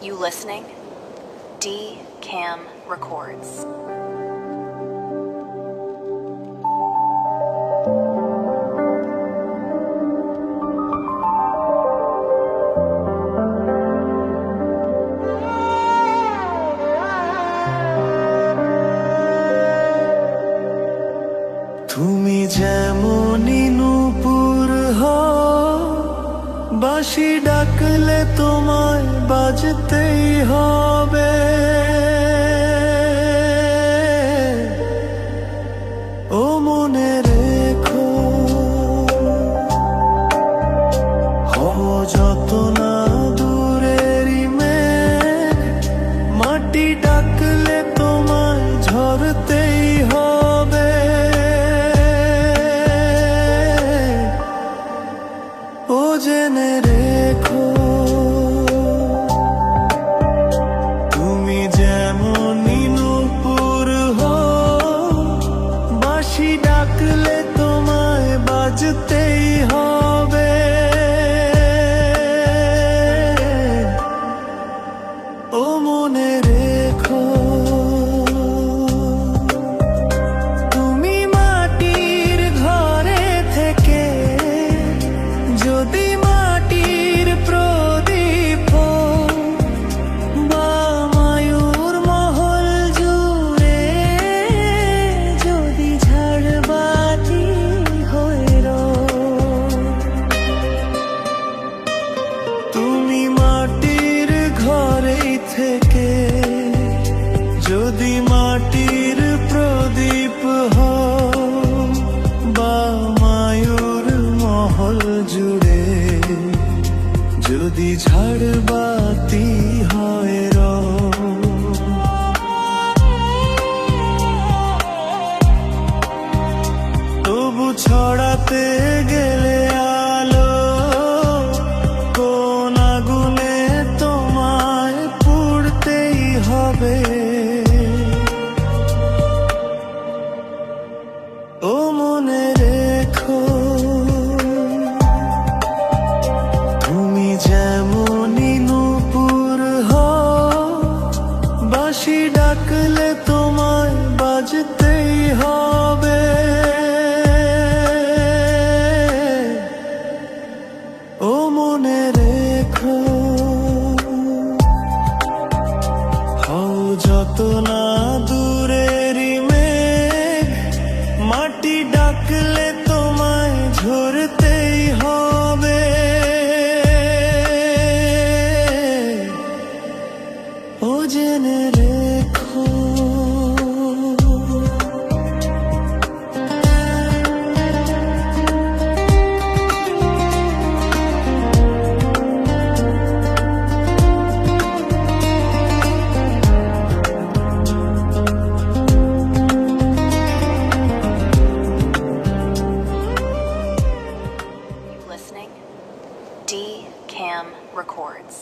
You listening? D Cam Records. তুমি যেমনই নূপুর হও, বাঁশি ডাকলে তোমায় বাজতেই হবে। ও মনে রেখো, হও যত না দূরেরই মেঘ, মাটি ডাকলে তোমায় ঝরতেই হবে। ও জেনে রেখো, তুমি যেমনই নূপুর হও, বাঁশি ডাকলে তোমায় বাজতেই হবে। ও মনে রেখো, তুমি মাটির ঘরে থেকে যদি মাটির প্রদীপ বা মায়ূর মহল জুড়ে যদি ঝাড়বাতি হয়ে তুমি মাটির ঘরেই থেকে যদি মাটির প্রদীপ হও বা মায়ূর মহল জুড়ে যদি ঝাড়বাতি হয় তবু ছড়াতে গেলে আলো, কোন আগুনে তোমায় পুড়তেই হবে। ও মনে রেখো, তুমি যেমনই নূপুর হও, বাঁশি ডাকলে তোমায় বাজতেই হবে। ও মনে রেখো, হও যত না দূরেরই মেঘ, মাটি ডাকলে তোমায় ঝরতেই হবে। ও জেনে রেখো। You listening? D Cam Records.